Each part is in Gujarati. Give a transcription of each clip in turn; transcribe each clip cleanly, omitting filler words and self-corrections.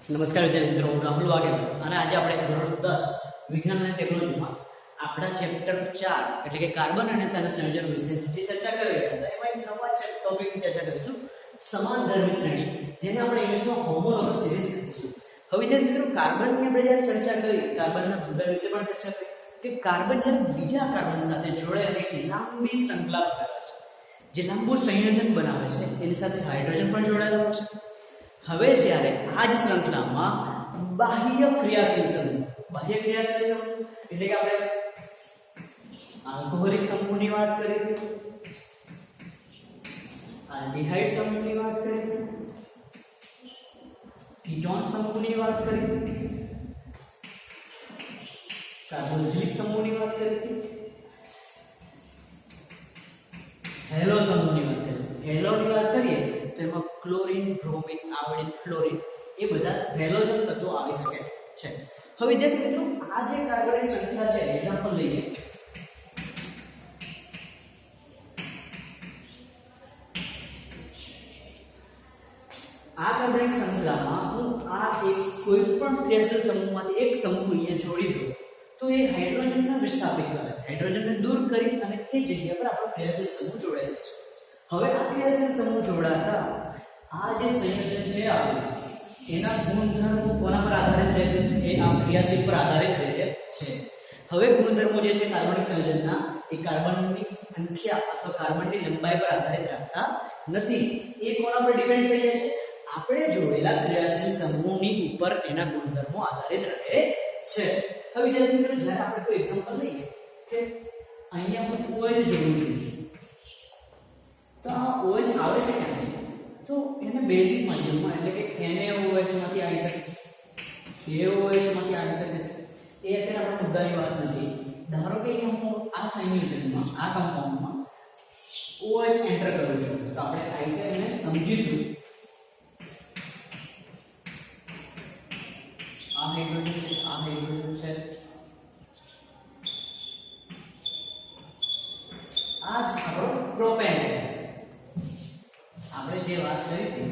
નમસ્કાર વિદ્યાર્થી મિત્રો, હું રાહુલ વાઘેલા અને આજે આપણે ધોરણ 10 વિજ્ઞાન અને ટેકનોલોજીમાં આપણા ચેપ્ટર 4 એટલે કે કાર્બન અને તેના સંયોજન વિશે જે ચર્ચા કરી રહ્યા હતા એમાં એક નવા ટોપિકની ચર્ચા કરીશું, સમાનધર્મી શ્રેણી, જેને આપણે ઇંગ્લિશમાં હોમોલોગસ સિરીઝ કહીશું. હવે વિદ્યાર્થી મિત્રો, કાર્બનની આપણે જ્યારે ચર્ચા કરી, કાર્બનના ગુણધર્મ વિશે પણ ચર્ચા કરી કે કાર્બન જ્યારે બીજા કાર્બન સાથે જોડાય અને એક લાંબી શૃંખલા બનાવે છે, જે લાંબુ સંયોજન બનાવે છે, એની સાથે હાઇડ્રોજન પણ જોડાયેલો હોય છે. હવે જ્યારે આ જ શૃંખલામાં બાહ્ય ક્રિયાશીલ સમૂહ એટલે કે આપણે આલ્કોહોલિક સમૂહની વાત કરી, આલ્ડીહાઇડ સમૂહની વાત કરી, કીટોન સમૂહની વાત કરી, કાર્બોક્સિલિક સમૂહની વાત કરી, હેલો સમૂહની વાત કરી. હેલોની વાત કરીએ તો એમાં ક્લોરીન, બ્રોમિન, આયોડિન, ફ્લોરિન એ બધા હેલોજન તત્વો આવી શકે છે. હવે વિદ્યાર્થી મિત્રો, આ જે કાર્બનની સંખ્યા છે, એક્ઝામ્પલ લઈએ. આ કાર્બનની શૃંખલામાં હું આ એક કોઈ પણ ક્રિયાશીલ સમૂહમાંથી એક સમૂહ અહીંયા જોડી દઉં તો એ હાઇડ્રોજનને વિસ્થાપિત કરે, હાઇડ્રોજનને દૂર કરી અને એ જગ્યા પર આપણો ક્રિયાશીલ સમૂહ જોડાઈ જાય છે. હવે આ ક્રિયાશીલ સમૂહ જોડાતા આ જે સંયોજન છે આપણું, એના ગુણધર્મો કોના પર આધારિત રહે છે? એ આ ક્રિયાશીલ પર આધારિત રહે છે. હવે ગુણધર્મો જે છે કાર્બનિક સંયોજનના, એ કાર્બનની સંખ્યા અથવા કાર્બનની લંબાઈ પર આધારિત રાખતા નથી. એ કોના પર ડિપેન્ડ કરે છે? આપણે જોડેલા ક્રિયાશીલ સમૂહની ઉપર એના ગુણધર્મો આધારિત રહે છે. હવે વિદ્યાર્થી મિત્રો, જ્યારે આપણે કોઈ એક્ઝામ્પલ લઈએ કે અહીંયા હું OH જોડું છું, તો આ OH આવે છે કે નહીં? તો એને બેઝિક માધ્યમમાં એટલે કે NaOH માંથી આવી શકે છે, KOH માંથી આવી શકે છે. એ અત્યારે આપણા મુદ્દાની વાત નથી. ધારો કે અહીંયા હું આ સંયોજનમાં, આ કમ્પાઉન્ડમાં OH એન્ટર કરું છું, તો આપણે આઈડિયા એને સમજીશું. આ હાઇડ્રોજન છે, આ હાઇડ્રોજન છે, આ જ આપણો પ્રોપેન છે. આપણે જે વાત કરી હતી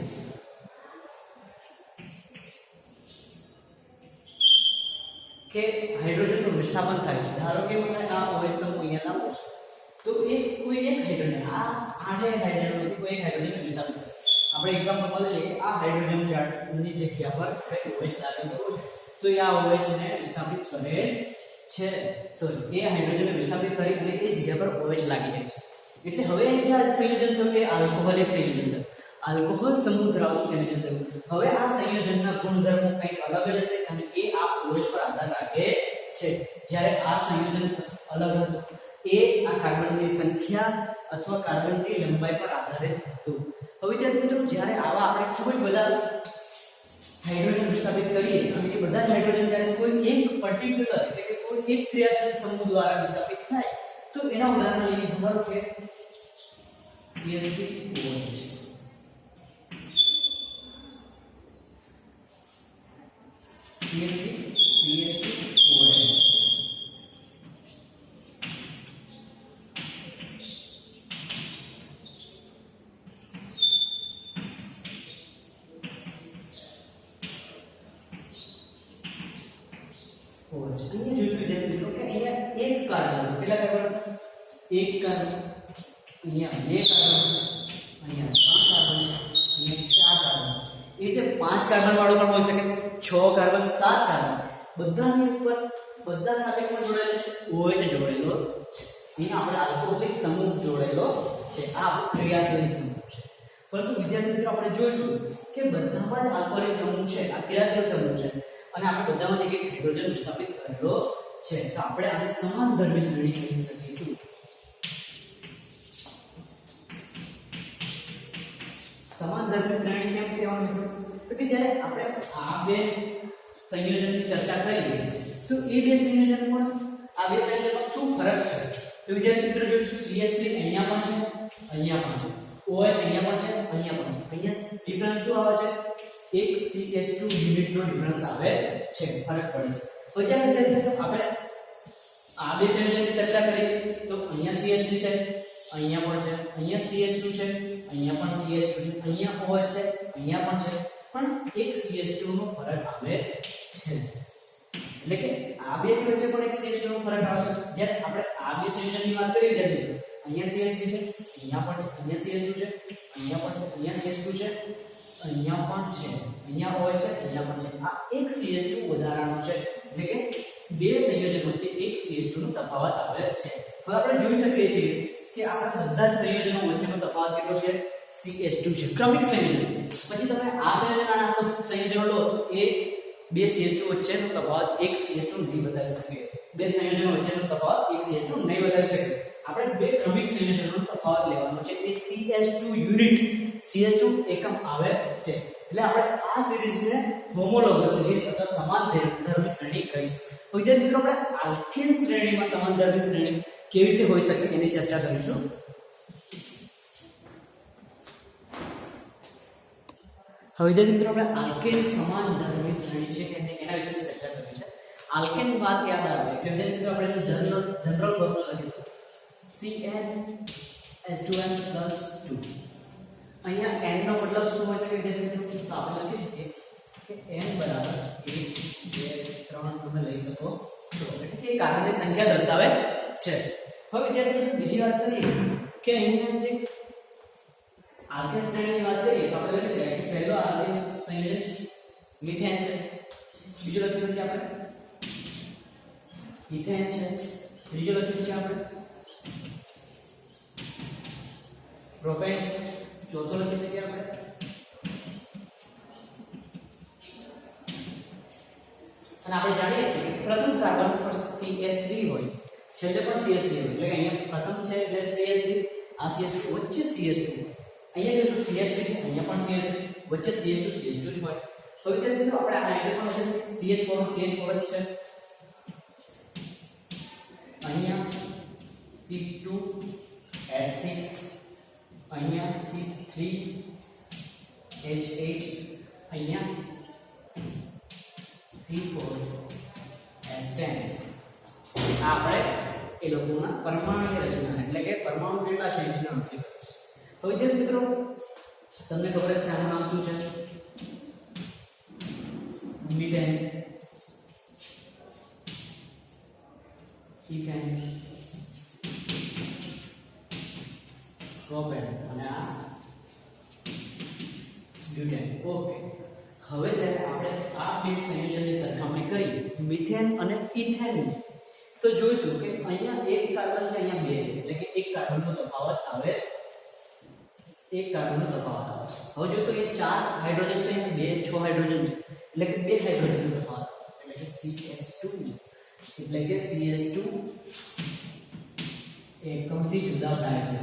કે હાઇડ્રોજનનું વિસ્થાપન થાય છે. ધારો કે મને આ OH સમૂહ અહીંયા લાવો છે, તો કોઈ એક હાઇડ્રોજન, આ આઠે હાઇડ્રોજનમાંથી કોઈ એક હાઇડ્રોજન વિસ્થાપિત થાય. આપણે એક્ઝામ્પલ લઈએ કે આ હાઇડ્રોજન ની જગ્યા પર OH લાગુ કરવો છે, તો એ આ OH ને વિસ્થાપિત કરે છે, સોરી, એ હાઇડ્રોજનને વિસ્થાપિત કરી અને એ જગ્યા પર OH લાગી જાય છે. એટલે હવે જે આ સંયોજન થયું એ આલ્કોહોલિક સંયોજન થયું, આલ્કોહોલ સમૂહ ધરાવતું સંયોજન થયું. હવે આ સંયોજનના ગુણધર્મો કંઈક અલગ જ હશે અને એ આ OH પર આધાર રાખે છે. જ્યારે આ સંયોજન અલગ હતું, એ આ કાર્બનની સંખ્યા અથવા કાર્બનની લંબાઈ પર આધારિત હતું. હવે વિદ્યાર્થી મિત્રો, જ્યારે આવા આપણે ખૂબ જ બધા હાઇડ્રોજન વિસ્થાપિત કરીએ અને એ બધા જ હાઇડ્રોજન જ્યારે કોઈ એક પર્ટિક્યુલર એટલે કે કોઈ એક ક્રિયાશીલ સમૂહ દ્વારા વિસ્થાપિત થાય, તો એના ઉદાહરણ લઈએ. ધારો કે CH3OH, CH3CH2OH. અહીંયા જોઈશું વિદ્યાર્થી મિત્રો કે અહીંયા એક કાર્બન, કેટલા કાર્બન? એક કાર્બન, અહીંયા બે કાર્બન, અહીંયા ત્રણ કાર્બન છે, અહીંયા ચાર કાર્બન છે. એ રીતે 5 કાર્બન વાળું પણ હોઈ શકે, 6 કાર્બન, 7 કાર્બન, બધાની ઉપર બધા સાથે પણ જોડાયેલો છે, OH જોડાયેલો છે. અહીંયા આપણે આલ્કોહોલિક સમૂહ જોડાયેલો છે, આ ક્રિયાશીલ સમૂહ છે. પરંતુ વિદ્યાર્થી મિત્રો, આપણે જોઈશું કે બધામાં જ આલ્કોહોલિક સમૂહ છે, આ ક્રિયાશીલ સમૂહ છે અને આપણે બધામાં એક હાઇડ્રોજન વિસ્થાપિત કરેલો છે, તો આપણે આને સમાનધર્મી શ્રેણી કહી શકીશું. સમાનધર્મી શ્રેણી કેમ કહેવાનું છે? તો કે જ્યારે આપણે આ બે સંયોજનની ચર્ચા કરીએ તો એ બે સંયોજનમાં, આ બે સંયોજનમાં શું ફરક છે? તો વિદ્યાર્થી મિત્રો જોઈશું, CH3 અહીંયા પણ છે, અહીંયા પણ છે, OH અહીંયા પણ છે, અહીંયા પણ છે. અહીંયા ડિફરન્સ શું આવે છે? એક CH2 યુનિટનો ડિફરન્સ આવે છે, ફરક પડે છે. તો જ્યારે આપણે આ બે સંયોજનની ચર્ચા કરીએ તો અહીંયા CH3 છે, અહીંયા પણ છે, અહીંયા CH2 છે, અહીંયા પણ CH2 છે, અહીંયા OH છે, અહીંયા પણ છે, પણ એક CH2 નો ફરક આવે છે એટલે કે આ બે વચ્ચે પણ એક CH2 નો ફરક આવે છે જ્યારે આપણે આ બે સંયોજનની વાત કરી દીધી અહીંયા CH3 છે અહીંયા પણ છે અહીંયા CH2 છે અહીંયા પણ છે અહીંયા CH2 છે અહીંયા પણ છે અહીંયા હોય છે અહીંયા પણ છે આ એક CH2 વધારાનો છે એટલે કે બે સંયોજન વચ્ચે એક CH2 નો તફાવત આવે છે હવે આપણે જોઈ શકીએ છીએ કે આપણા બધા જ સંયોજનો વચ્ચેનો તફાવત કેટલો છે CH2 છે ક્રમિક સંયોજન પછી તમે આ સંયોજન અને આ સંયોજનો લો એ બે CH2 વચ્ચેનો તફાવત એક CH2 નહીં બતાવી શકે બે સંયોજનો વચ્ચેનો તફાવત એક CH2 નહીં બતાવી શકે આપણે બે ક્રમિક સંયોજનોનો તફાવત લેવાનો છે એ CH2 યુનિટ CH2 એકમ આવે છે એટલે આપણે આ સિરીઝને હોમોલોગસ સિરીઝ અથવા સમાનધર્મી શ્રેણી કહીશું તો વિદ્યાર્થી મિત્રો આપણે આલ્કેન શ્રેણીમાં સમાનધર્મી શ્રેણી કેવી રીતે હોઈ શકે એની ચર્ચા કરીશું હવે વિદ્યાર્થી મિત્રો આપણે આલ્કેન સમાનધર્મી શ્રેણી છે કે એના વિશે ચર્ચા કરવી છે આલ્કેન વાત યાદ આવે એટલે વિદ્યાર્થી મિત્રો આપણે જનરલ ફોર્મ્યુલા લખીશું CnH2n+2 અહીંયા n નો મતલબ શું હોય છે કે વિદ્યાર્થી મિત્રો તો આપણે લખી શકીએ કે n બરાબર 1 2 3 તમે લઈ શકો છો એટલે કે કાર્બનની સંખ્યા દર્શાવે છે હવે વિદ્યાર્થી બીજી વાત કરીએ કે અહીંયા જે આલ્કેન શ્રેણીની વાત કરીએ તો આપણે લખી શકીએ કે પહેલો આલ્કેન સંયોજન મિથેન છે બીજો લખી શકીએ આપણે ઇથેન છે ત્રીજો લખી શકીએ આપણે પ્રોપેન છે ચોથો લખી શકીએ આપણે અને આપણે જાણીએ છીએ કે પ્રથમ કાર્બન પર CH3 હોય છેલ્લે પણ CH3 હોય એટલે કે અહીંયા પ્રથમ છે એટલે CH3 આ CH3 વચ્ચે CH2 અહીંયા જો CH3 છે અહીંયા પણ CH3 વચ્ચે CH2 CH2 જ હોય હવે વિદ્યાર્થી મિત્રો આપણે આ નાઇટ્રોજન પણ છે CH4 જ છે અહીંયા C2H6 અહીંયા C3H8 અહીંયા C4H10 આપણે એ લોકોના પરમાણુની રચના એટલે કે પરમાણુ કેટલા છે એની ગણતરી કરીશું હવે વિદ્યાર્થી મિત્રો તમને ખબર છે આનું નામ શું છે મિથેન ઇથેન પ્રોપેન અને આ બ્યુટેન ઓકે હવે જ્યારે આપણે આ બે સંયોજનની સરખામણી કરી મિથેન અને ઇથેનની તો જોઈશું કે અહીંયા એક કાર્બન છે અહીંયા બે છે એટલે કે એક કાર્બનનો તફાવત આવે હવે જોઈશું કે 4 હાઇડ્રોજન છે બે 6 હાઇડ્રોજન છે એટલે કે બે હાઇડ્રોજનનો તફાવત એટલે કે CH2 એટલે કે CH2 એકમથી જુદા થાય છે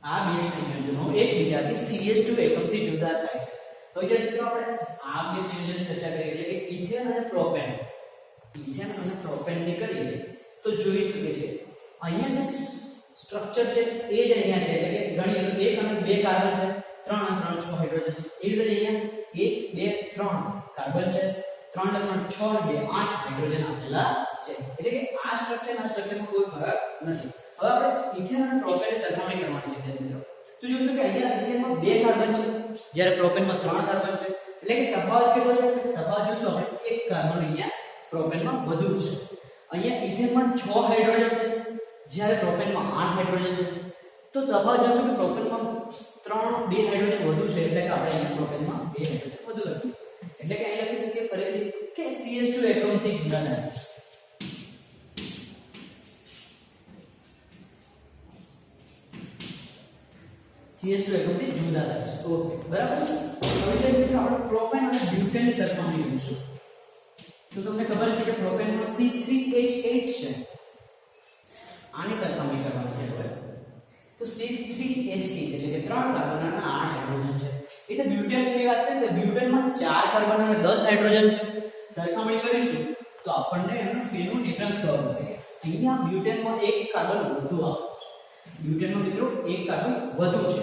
આ બે સંયોજનો એકબીજાથી CH2 એકમથી જુદા થાય છે તો મિત્રો આપણે આ બે સંયોજન ચર્ચા કરી એટલે કે ઇથેન અને પ્રોપેન ની કરીએ તો જોઈ શકે છે અહીંયા જે સ્ટ્રક્ચર છે એ જ અહીંયા છે એટલે કે ગણીએ તો એક અને બે કાર્બન છે 3 અને 3 6 હાઇડ્રોજન છે એ રીતે અહીંયા 1 2 3 કાર્બન છે 3 અને 3 6 અને 2 8 હાઇડ્રોજન આપેલા છે એટલે કે આ સ્ટ્રક્ચરમાં કોઈ ફરક નથી હવે આપણે ઇથેન અને પ્રોપેનની સરખામણી કરવાની છે મિત્રો તો જોઈશું કે અહીંયા ઇથેનમાં 2 કાર્બન છે જ્યારે પ્રોપેનમાં 3 કાર્બન છે એટલે કે તફાવત કેટલો છે તફાવત જોઈશું આપણે એક કાર્બન અહીંયા પ્રોપેનમાં વધુ છે અહીંયા ઇથેનમાં 6 હાઇડ્રોજન છે જ્યારે પ્રોપેનમાં 8 હાઇડ્રોજન છે તો તફાવત જોઈશું કે પ્રોપેનમાં 2 હાઇડ્રોજન વધુ છે એટલે કે આપણે અહીંયા પ્રોપેનમાં 2 હાઇડ્રોજન વધુ લખીએ એટલે કે અહીં લખી શકીએ ફરીથી કે CH2 એકમથી જુદા થાય CH2 એકમથી જુદા થાય છે ઓકે બરાબર છે હવે આપણે પ્રોપેન અને બ્યુટેનની સરખામણી કરીશું તો તમને ખબર છે કે પ્રોપેનમાં C3H8 છે આની સરખામણી કરવાની છે હવે તો C3H8 એટલે કે 3 કાર્બન અને 8 હાઇડ્રોજન છે એટલે બ્યુટેનની વાત કરીએ તો બ્યુટેનમાં 4 કાર્બન અને 10 હાઇડ્રોજન છે સરખામણી કરીશું તો આપણને એનું ડિફરન્સ ખબર પડશે અહીંયા બ્યુટેનમાં એક કાર્બન વધુ આવે છે બ્યુટેનમાં મિત્રો એક કાર્બન વધુ છે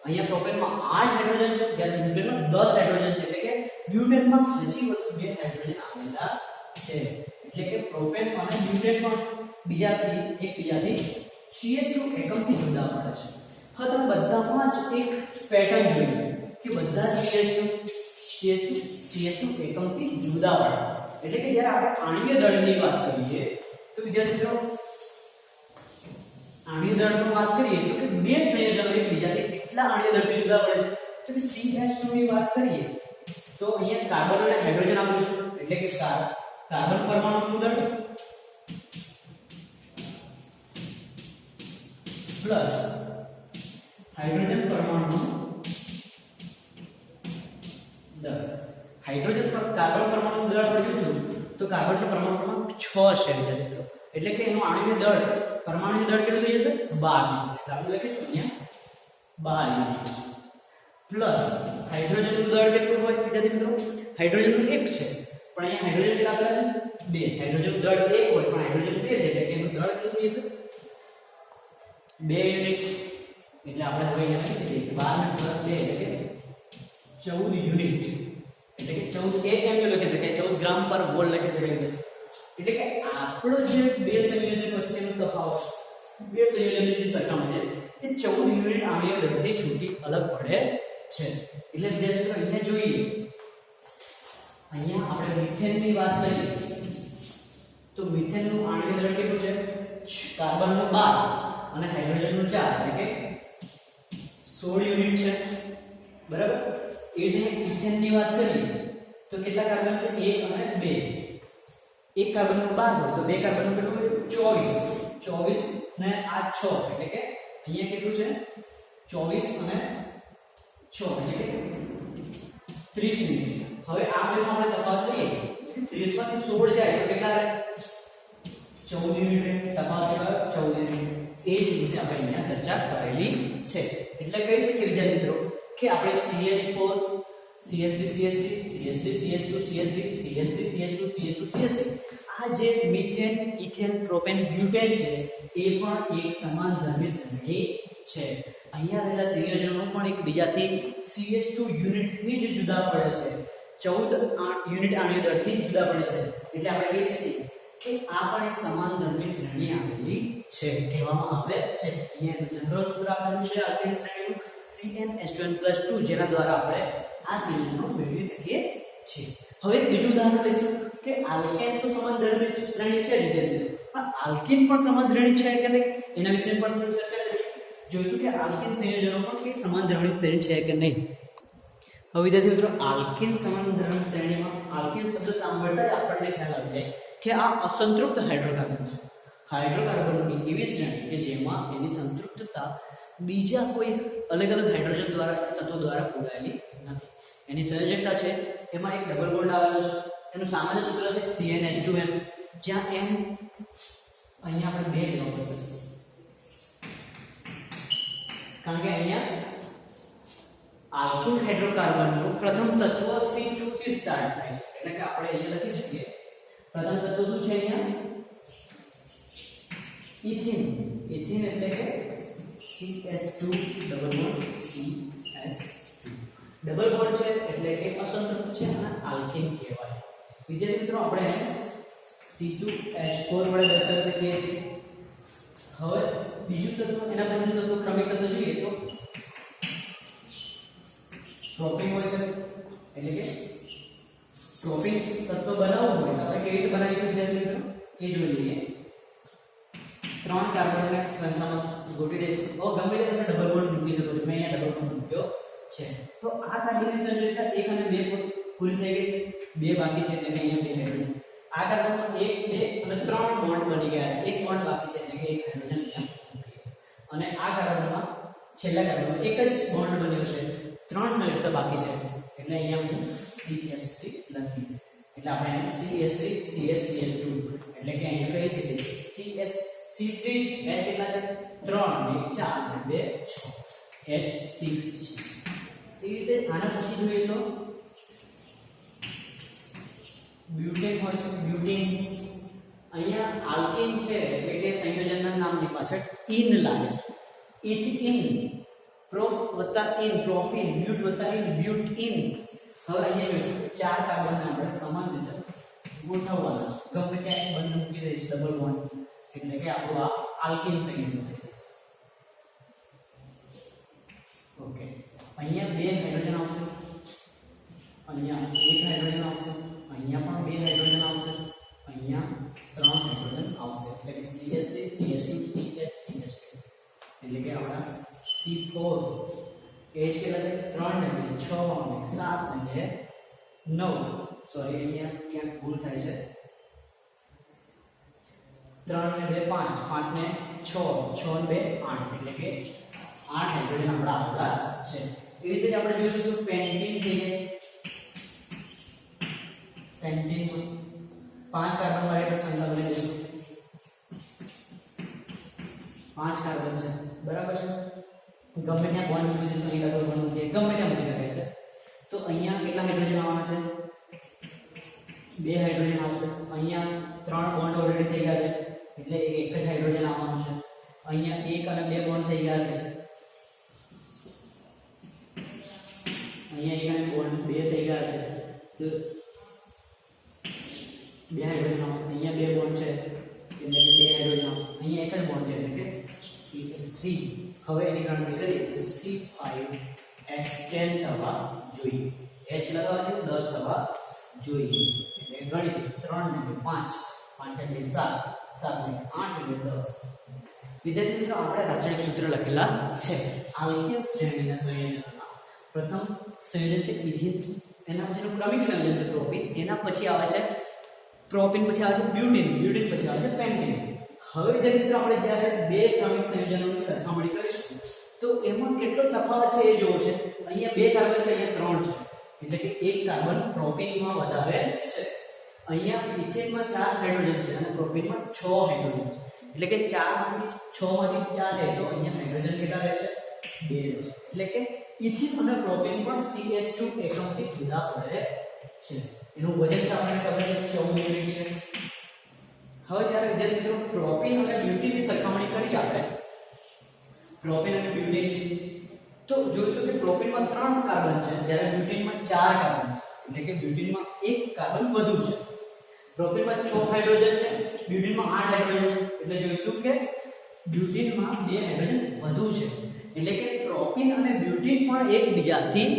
અહીંયા પ્રોપેનમાં 8 હાઇડ્રોજન છે જ્યારે બ્યુટેનમાં 10 હાઇડ્રોજન છે એટલે કે બ્યુટેનમાં હજી વધુ 2 હાઇડ્રોજન આવેલા છે એટલે કે પ્રોપેન અને બ્યુટેન પણ એકબીજાથી CH2 એકમથી જુદા પડે છે. હવે તમે બધામાં જ એક પેટર્ન જોઈ છે કે બધા CH2 એકમથી જુદા પડે. એટલે કે જ્યારે આપણે આણ્વીય દળની વાત કરીએ તો વિદ્યાર્થી મિત્રો આણ્વીય દળની વાત કરીએ તો કે બે સંયોજનો એકબીજાથી કેટલા આણ્વીય દળથી જુદા પડે છે. તો કે CH2 ની વાત કરીએ તો અહીંયા કાર્બન અને હાઇડ્રોજન આપ્યું છે. એટલે કે કાર્બન પરમાણુનું દળ પ્લસ હાઇડ્રોજન પરમાણુનું દળ. હાઇડ્રોજન પર કાર્બન પરમાણુનું દળ આપણે જોઈશું તો કાર્બનનું પરમાણુ ક્રમાંક 6 છે વિદ્યાર્થીઓ. એટલે કે એનું આણ્વીય દળ પરમાણુય દળ કેટલું થઈ જશે 12 છે. આપણે લખીશું અહીંયા 12 યુનિટ પ્લસ હાઇડ્રોજનનું દળ કેટલું હોય વિદ્યાર્થી મિત્રો? હાઇડ્રોજનનું 1 છે પણ અહીંયા હાઇડ્રોજન કેટલા આપેલા છે 2. હાઇડ્રોજનનું દળ 1 હોય પણ હાઇડ્રોજન 2 છે એટલે કે એનું દળ કેટલું થઈ જશે 2 યુનિટ. એટલે આપણે હવે અહીંયા લખી શકીએ કે 12 + 2 એટલે કે 14 યુનિટ. એટલે કે 14 AMU લખી શકાય, 14 ગ્રામ પર મોલ લખી શકાય. એટલે કે આપણો જે બે સંયોજનો વચ્ચેનો તફાવત, બે સંયોજનોની જે સરખામણી છે એ 14 યુનિટ આણ્વીય દળથી છૂટી અલગ પડે છે. એટલે વિદ્યાર્થીઓ અહીંયા જોઈએ, અહીંયા આપણે મિથેનની વાત કરીએ તો મિથેનનું આણ્વીય દળ કેટલું છે? કાર્બનનું 12 અને હાઇડ્રોજનનું 4 એટલે કે 16 યુનિટ છે. બરાબર. એ જ રીતે ઇથેનની વાત કરીએ તો કેટલા કાર્બન છે? 1 અને 2. એક કાર્બનનું 12 હોય તો બે કાર્બનનું કેટલું હોય? 24 ને આ 6 એટલે કે અહીંયા કેટલું છે? 24 અને 6 એટલે કે 30 યુનિટ. હવે આ બેમાં આપણે તફાવત લઈએ તો 30 માંથી 16 જાય તો કેટલા રહે? 14 યુનિટ. તફાવત કેટલા? 14 યુનિટ. એ જ વિશે આપણે અહીંયા ચર્ચા કરેલી છે. એટલે કહી શકીએ વિદ્યાર્થી મિત્રો કે આપણે CH4 CH3 CH3 CH2 CH3 CH3 CH2 CH2 CH3 આ જે મિથેન ઇથેન પ્રોપેન બ્યુટેન છે એ પણ એક સમાન ધર્મી શ્રેણી છે. અહીંયા રહેલા સંયોજનો પણ એકબીજાથી CH2 યુનિટથી જ જુદા પડે છે. 14 યુનિટ આણ્વીય દળથી જુદા પડે છે. એટલે આપણે કહી શકીએ કે આ પણ એક સમાન ધર્મી શ્રેણી આવેલી છે કહેવામાં આવે છે. અહીંયા જનરલ સૂત્ર આપેલું છે આલ્કેન શ્રેણીનું CnH2n+2 જેના દ્વારા આપણે આ સંયોજનો મેળવી શકીએ છીએ. હવે બીજું ઉદાહરણ લઈશું કે આલ્કેન તો સમાન ધર્મી શ્રેણી છે વિદ્યાર્થીઓ, પણ આલ્કીન પણ સમાન શ્રેણી છે કે નહીં એના વિશે પણ થોડી ચર્ચા કરીએ. જોઈશું કે આલ્કીન સંયોજનો પણ કે સમાન ધર્મી શ્રેણી છે કે નહીં. હવે વિદ્યાર્થી મિત્રો આલ્કીન સમાન ધર્મી શ્રેણીમાં આલ્કીન શબ્દ સાંભળતા જ આપણને ખ્યાલ આવી જાય કે આ અસંતૃપ્ત હાઇડ્રોકાર્બન છે. હાઇડ્રોકાર્બનની એવી શ્રેણી કે જેમાં એની સંતૃપ્તતા બીજા કોઈ અલગ અલગ હાઇડ્રોજન દ્વારા તત્વો દ્વારા પૂરાયેલી નથી. એની સંયોજકતા છે એમાં એક ડબલ બોન્ડ આવેલો છે. એનું સામાન્ય સૂત્ર છે CnH2n, જ્યાં m અહીંયા આપણે 2 લેવા પડશે કારણ કે અહીંયા આલ્કીન હાઇડ્રોકાર્બનનું પ્રથમ તત્વ C2 થી સ્ટાર્ટ થાય છે. એટલે કે આપણે અહીંયા લખી શકીએ પ્રથમ તત્વ શું છે? અહીંયા ઇથિન. ઇથિન એટલે કે CH2 double bond CH2 double bond છે એટલે કે અસંતૃપ્ત છે અને આલ્કીન કહેવાય. વિદ્યાર્થી મિત્રો આપણે C2H4 વડે દર્શાવી શકીએ છીએ. હવે બીજું તત્વ એના પછીનું તત્વ ક્રમિક તત્વ જોઈએ તો પ્રોપીન હોય છે. એટલે કે પ્રોપીન તત્વ બનાવવું હોય તો આપણે કેવી રીતે બનાવીશું વિદ્યાર્થી મિત્રો એ જોઈ લઈએ. 3 કાર્બનને સંખ્યામાં ગોઠવી દઈશું. ગમે તે તમે ડબલ બોન્ડ મૂકી શકો છો. મેં અહીંયા ડબલ બોન્ડ મૂક્યો છે. તો આ કાર્બનની સંયોજકતા 1 અને 2 પૂરી થઈ ગઈ છે. 2 બાકી છે એટલે કે અહીંયા 2 હાઇડ્રોજન. આ કાર્બનમાં 1 2 અને 3 બોન્ડ બની ગયા છે. 1 બોન્ડ બાકી છે એટલે કે 1 હાઇડ્રોજન અહીંયા મૂકી. અને આ કાર્બનમાં છેલ્લા કાર્બનમાં એક જ બોન્ડ બન્યો છે. 3 સંયોજકતા બાકી છે એટલે અહીંયા હું CH3 લખીશ. એટલે આપણે અહીં CH3 CH2 એટલે કે અહીં કહી શકીએ C3 H કેટલા છે? 3 4 2 6 H6 છે. એ રીતે આના પછી જોઈએ તો બ્યુટેન હોય છે. બ્યુટેન અહીંયા આલ્કીન છે એટલે કે સંયોજનના નામની પાછળ ઇન લાગે છે. ઇથિન પ્રોપ વત્તા ઇન પ્રોપીન બ્યુટ વત્તા ઇન બ્યુટઇન. હવે અહીંયા 4 કાર્બનને આપણે સમાન રીતે ગોઠવવાના છે. ગમે ત્યાં એક બંધ મૂકી દઈશ ડબલ બોન્ડ એટલે કે આપણું આ આલ્કીન સંયોજન થઈ જશે. ઓકે, અહીંયા 2 હાઇડ્રોજન આવશે, અહીંયા 1 હાઇડ્રોજન આવશે, અહીંયા પણ 2 હાઇડ્રોજન આવશે, અહીંયા 3 હાઇડ્રોજન આવશે. એટલે કે CH3 CH2 CH CH2 એટલે કે આપણા C4 H કેટલા છે 3 ને 2 6 ને 7 ને 9 સોરી અહીંયા ક્યાંક ભૂલ થાય છે 3 ને 2 5 5 ને 6 6 ને 2 8 એટલે કે 8 હાઇડ્રોજન આપણા આવેલા છે. એ રીતે જ આપણે જોઈશું પેન્ટીન છે, પેન્ટીન 5 કાર્બન વાળી પર સંકલન લઈશું, 5 કાર્બન છે બરાબર છે. ગમે ત્યાં બોન્ડ મૂકી દઈશું, અહીં ડબલ બોન્ડ મૂકીએ, ગમે ત્યાં મૂકી શકાય છે. તો અહીંયા કેટલા હાઇડ્રોજન આવવાના છે 2 હાઇડ્રોજન આવશે, અહીંયા 3 બોન્ડ ઓલરેડી થઈ ગયા છે એટલે એક જ હાઇડ્રોજન આવવાનું છે, અહીંયા 1 અને 2 બોન્ડ થઈ ગયા છે, અહીંયા 1 અને બોન્ડ 2 થઈ ગયા છે તો 2 હાઇડ્રોજન આવશે, અહીંયા 2 બોન્ડ છે એટલે કે 2 હાઇડ્રોજન આવશે, અહીંયા એક જ બોન્ડ છે એટલે કે CH3. હવે એની ગણતરી કરીએ તો C5H10 થવા જોઈએ, H લગાવવા જોઈએ 10 થવા જોઈએ. એટલે ગણિત 3 ને 5 5 ને 7 7 ને 8 એટલે 10. વિદ્યાર્થી મિત્રો આપણે રાસાયણિક સૂત્ર લખેલા છે આલ્કેન શ્રેણીના સંયોજનોના. પ્રથમ સંયોજન છે ઇથિન, એના પછીનું ક્રમિક સંયોજન છે પ્રોપીન, એના પછી આવે છે પ્રોપીન, પછી આવે છે બ્યુટીન, બ્યુટીન પછી આવે છે પેન્ટીન. હવે વિદ્યાર્થી મિત્રો આપણે જ્યારે બે ક્રમિક સંયોજનોની સરખામણી કરીશું તો એમાં કેટલો તફાવત છે એ જોવો છે. અહીંયા 2 કાર્બન છે, અહીંયા 3 છે એટલે કે 1 કાર્બન પ્રોપીનમાં વધારે છે. અહીંયા ઇથેનમાં 4 હાઇડ્રોજન છે અને પ્રોપીનમાં 6 હાઇડ્રોજન છે એટલે કે 4 માંથી 6 માંથી 4 લે તો અહીંયા હાઇડ્રોજન કેટલા રહે છે 2 રહે છે. એટલે કે ઇથિન અને પ્રોપીન પણ CH2 એકમથી જુદા પડે છે. એનું વજન તો આપણને ખબર છે 14 યુનિટ છે. હવે જ્યારે વિદ્યાર્થી મિત્રો પ્રોપીન અને બ્યુટીનની સરખામણી કરીએ આપણે પ્રોપીન અને બ્યુટીન તો જોઈશું કે પ્રોપીનમાં 3 કાર્બન છે જ્યારે બ્યુટીનમાં 4 કાર્બન છે એટલે કે બ્યુટીનમાં 1 કાર્બન વધુ છે. પ્રોપીનમાં 6 હાઇડ્રોજન છે, બ્યુટીનમાં 8 હાઇડ્રોજન છે એટલે જોઈશું કે બ્યુટીનમાં 2 હાઇડ્રોજન વધુ છે. એટલે કે પ્રોપીન અને બ્યુટીન પણ એકબીજાથી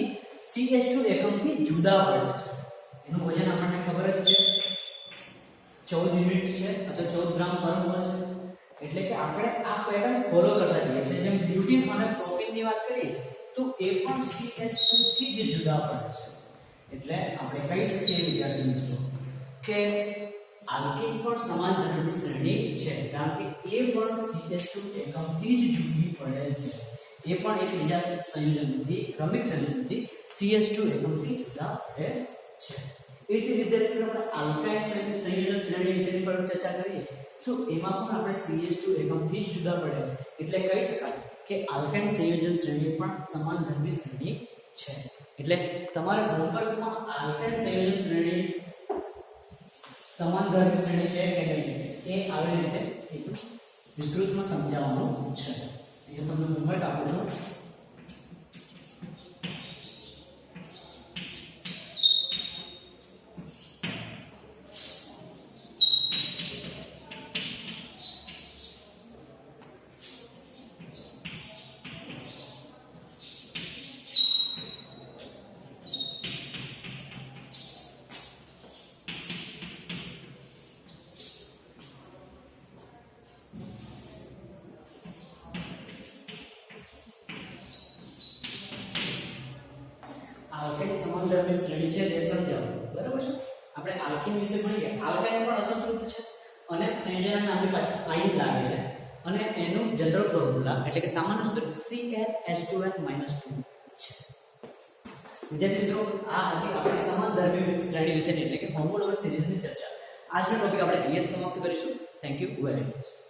CH2 એકમથી જુદા પડે છે. એનું વજન આપણને ખબર જ છે 14 યુનિટ છે અથવા 14 ગ્રામ પર મોલ છે. એટલે કે આપણે આ પેટર્ન ફોલો કરતા જઈએ છીએ. જેમ બ્યુટીન અને પ્રોપીનની વાત કરીએ તો એ પણ CH2 થી જ જુદા પડે છે. એટલે આપણે કહી શકીએ વિદ્યાર્થી મિત્રો કે આલ્કીન પણ સમાન ધર્મની શ્રેણી છે કારણ કે એ પણ CH2 એકમથી જ જુદી પડે છે. એ પણ એકબીજા સંયોજનથી ક્રમિક સંયોજનથી CH2 એકમથી જુદા પડે છે. એ રીતે વિદ્યાર્થીઓ આપણે આલ્કાઇન સંયોજન શ્રેણી વિશેની પર ચર્ચા કરીએ તો એમાં પણ આપણે CH2 એકમથી જ જુદા પડે એટલે કહી શકાય કે આલ્કાઇન સંયોજન શ્રેણી પણ સમાન ધર્મી શ્રેણી છે. એટલે તમારા હોમવર્કમાં આલ્કાઇન સંયોજન શ્રેણી સમાન ધર્મી શ્રેણી છે કે નહીં એ આવી રીતે વિસ્તૃતમાં સમજાવવાનું છે. એ તમને હોમવર્ક આપું છું. આલ્કાઇન સમાનધર્મી શ્રેણી છે તે સમજાવો બરાબર છે. આપણે આલ્કીન વિશે ભણીએ. આલ્કાઇન પણ અસંતૃપ્ત છે અને સંયોજનના નામની પાછળ આયન લાગે છે અને એનું જનરલ ફોર્મ્યુલા એટલે કે સામાન્ય સૂત્ર CnH2n - 2 છે. વિદ્યાર્થી મિત્રો આ હતી આપણી સમાનધર્મી શ્રેણી વિશે એટલે કે હોમોલોગસ સિરીઝની ચર્ચા. આજનો ટોપિક આપણે અહીંયા સમાપ્ત કરીશું. Thank you very much.